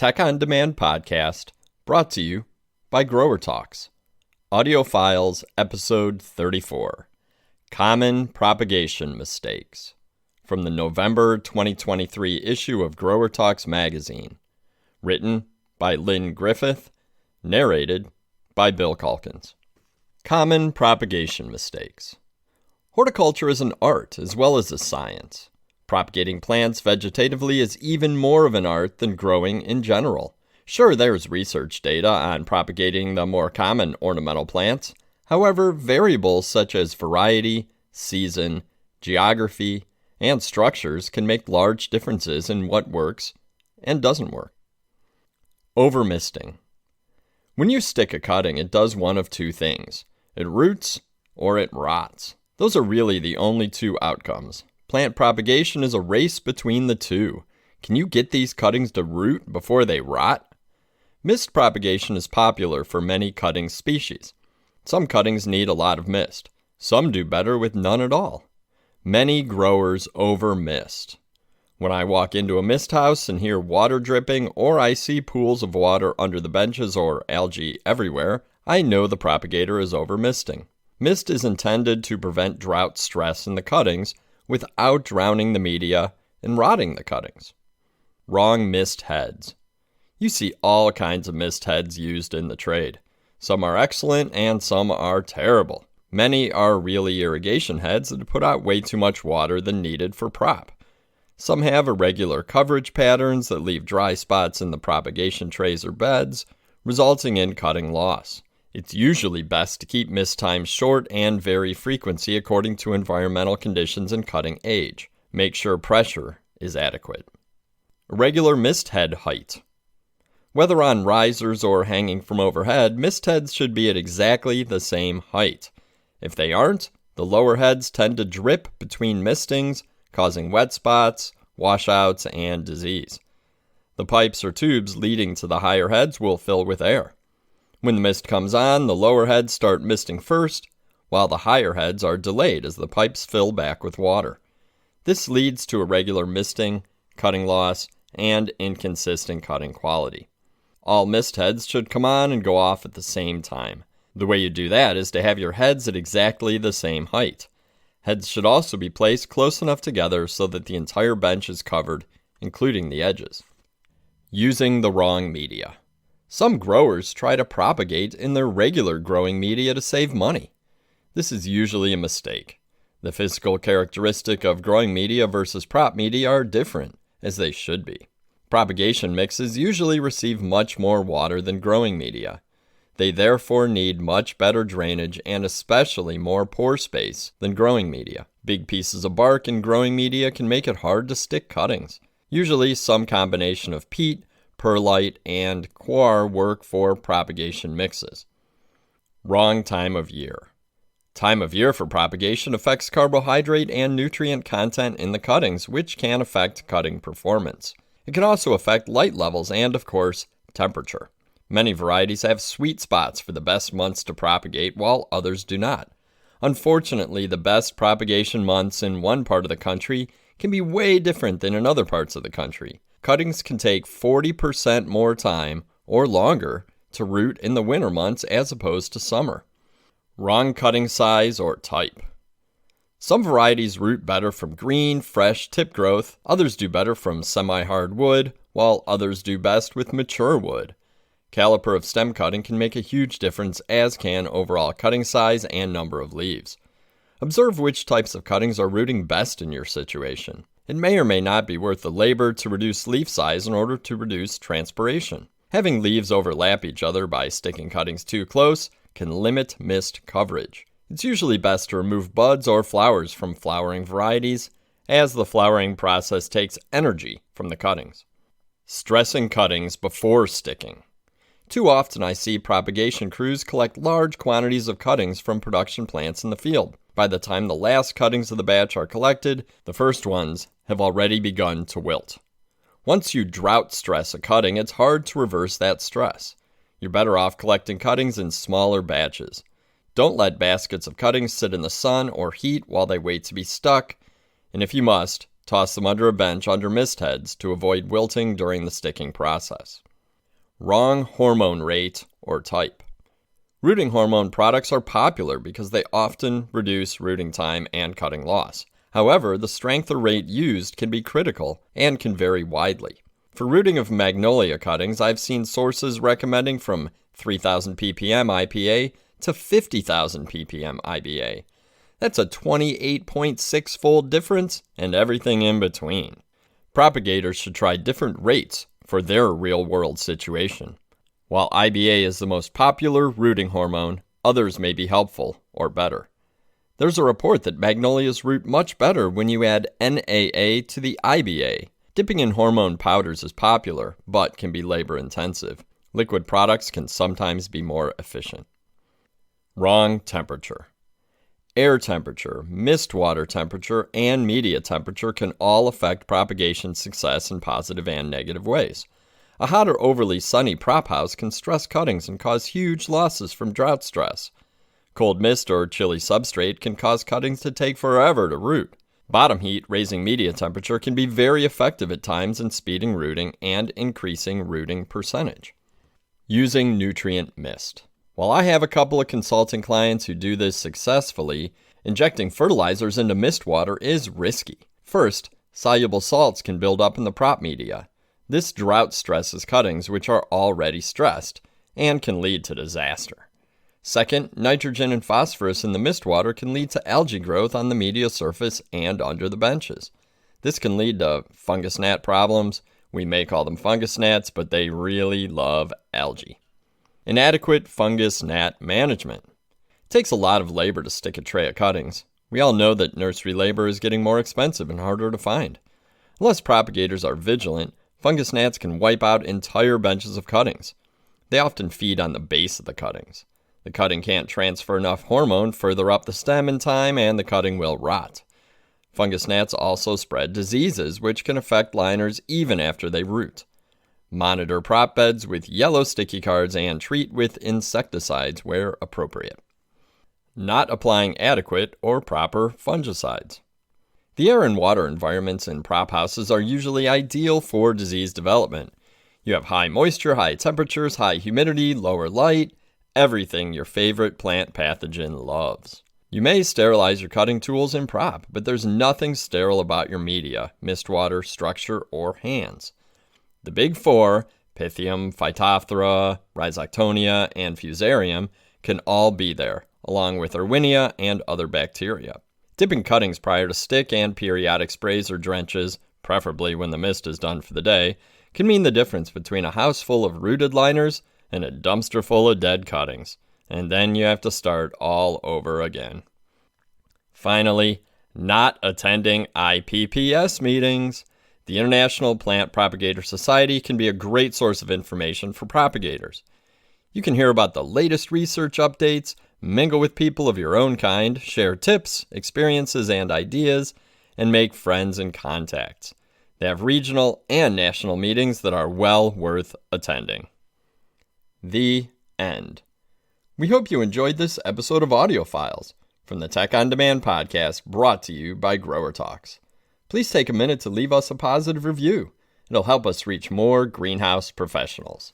Tech on Demand podcast brought to you by GROWERTALKS. Audio Files, Episode 34. Common Propagation Mistakes. From the November 2023 issue of GROWERTALKS magazine. Written by LYNN Griffith. Narrated by Bill CALKINS. Common Propagation Mistakes. Horticulture is an art as well as a science. Propagating plants vegetatively is even more of an art than growing in general. Sure, there's research data on propagating the more common ornamental plants. However, variables such as variety, season, geography, and structures can make large differences in what works and doesn't work. Overmisting. When you stick a cutting, it does one of two things. It roots or it rots. Those are really the only two outcomes. Plant propagation is a race between the two. Can you get these cuttings to root before they rot? Mist propagation is popular for many cutting species. Some cuttings need a lot of mist. Some do better with none at all. Many growers over-mist. When I walk into a mist house and hear water dripping, or I see pools of water under the benches or algae everywhere, I know the propagator is over-misting. Mist is intended to prevent drought stress in the cuttings without drowning the media and rotting the cuttings. Wrong mist heads. You see all kinds of mist heads used in the trade. Some are excellent and some are terrible. Many are really irrigation heads that put out way too much water than needed for prop. Some have irregular coverage patterns that leave dry spots in the propagation trays or beds, resulting in cutting loss. It's usually best to keep mist times short and vary frequency according to environmental conditions and cutting age. Make sure pressure is adequate. Irregular mist head height. Whether on risers or hanging from overhead, mist heads should be at exactly the same height. If they aren't, the lower heads tend to drip between mistings, causing wet spots, washouts, and disease. The pipes or tubes leading to the higher heads will fill with air. When the mist comes on, the lower heads start misting first, while the higher heads are delayed as the pipes fill back with water. This leads to irregular misting, cutting loss, and inconsistent cutting quality. All mist heads should come on and go off at the same time. The way you do that is to have your heads at exactly the same height. Heads should also be placed close enough together so that the entire bench is covered, including the edges. Using the wrong media. Some growers try to propagate in their regular growing media to save money. This is usually a mistake. The physical characteristic of growing media versus prop media are different, as they should be. Propagation mixes usually receive much more water than growing media. They therefore need much better drainage and especially more pore space than growing media. Big pieces of bark in growing media can make it hard to stick cuttings. Usually some combination of peat, perlite, and coir work for propagation mixes. Wrong time of year. Time of year for propagation affects carbohydrate and nutrient content in the cuttings, which can affect cutting performance. It can also affect light levels and, of course, temperature. Many varieties have sweet spots for the best months to propagate, while others do not. Unfortunately, the best propagation months in one part of the country can be way different than in other parts of the country. Cuttings can take 40% more time or longer to root in the winter months as opposed to summer. Wrong cutting size or type. Some varieties root better from green, fresh tip growth. Others do better from semi-hard wood, while others do best with mature wood. Caliper of stem cutting can make a huge difference, as can overall cutting size and number of leaves. Observe which types of cuttings are rooting best in your situation. It may or may not be worth the labor to reduce leaf size in order to reduce transpiration. Having leaves overlap each other by sticking cuttings too close can limit mist coverage. It's usually best to remove buds or flowers from flowering varieties, as the flowering process takes energy from the cuttings. Stressing cuttings before sticking. Too often I see propagation crews collect large quantities of cuttings from production plants in the field. By the time the last cuttings of the batch are collected, the first ones have already begun to wilt. Once you drought stress a cutting, it's hard to reverse that stress. You're better off collecting cuttings in smaller batches. Don't let baskets of cuttings sit in the sun or heat while they wait to be stuck, and if you must, toss them under a bench under mist heads to avoid wilting during the sticking process. Wrong hormone rate or type. Rooting hormone products are popular because they often reduce rooting time and cutting loss. However, the strength or rate used can be critical and can vary widely. For rooting of magnolia cuttings, I've seen sources recommending from 3,000 ppm IPA to 50,000 ppm IBA. That's a 28.6-fold difference and everything in between. Propagators should try different rates for their real-world situation. While IBA is the most popular rooting hormone, others may be helpful or better. There's a report that magnolias root much better when you add NAA to the IBA. Dipping in hormone powders is popular, but can be labor-intensive. Liquid products can sometimes be more efficient. Wrong temperature. Air temperature, mist water temperature, and media temperature can all affect propagation success in positive and negative ways. A hot or overly sunny prop house can stress cuttings and cause huge losses from drought stress. Cold mist or chilly substrate can cause cuttings to take forever to root. Bottom heat raising media temperature can be very effective at times in speeding rooting and increasing rooting percentage. Using nutrient mist. While I have a couple of consulting clients who do this successfully, injecting fertilizers into mist water is risky. First, soluble salts can build up in the prop media. This drought stresses cuttings which are already stressed and can lead to disaster. Second, nitrogen and phosphorus in the mist water can lead to algae growth on the media surface and under the benches. This can lead to fungus gnat problems. We may call them fungus gnats, but they really love algae. Inadequate fungus gnat management. It takes a lot of labor to stick a tray of cuttings. We all know that nursery labor is getting more expensive and harder to find. Unless propagators are vigilant, fungus gnats can wipe out entire benches of cuttings. They often feed on the base of the cuttings. The cutting can't transfer enough hormone further up the stem in time, and the cutting will rot. Fungus gnats also spread diseases, which can affect liners even after they root. Monitor prop beds with yellow sticky cards and treat with insecticides where appropriate. Not applying adequate or proper fungicides. The air and water environments in prop houses are usually ideal for disease development. You have high moisture, high temperatures, high humidity, lower light, everything your favorite plant pathogen loves. You may sterilize your cutting tools in prop, but there's nothing sterile about your media, mist water, structure, or hands. The big four, Pythium, Phytophthora, Rhizoctonia, and Fusarium, can all be there, along with Erwinia and other bacteria. Dipping cuttings prior to stick and periodic sprays or drenches, preferably when the mist is done for the day, can mean the difference between a house full of rooted liners and a dumpster full of dead cuttings, and then you have to start all over again. Finally, not attending IPPS meetings. The International Plant Propagator Society can be a great source of information for propagators. You can hear about the latest research updates, mingle with people of your own kind, share tips, experiences, and ideas, and make friends and contacts. They have regional and national meetings that are well worth attending. The end. We hope you enjoyed this episode of Audio Files from the Tech on Demand podcast brought to you by GROWERTALKS. Please take a minute to leave us a positive review. It'll help us reach more greenhouse professionals.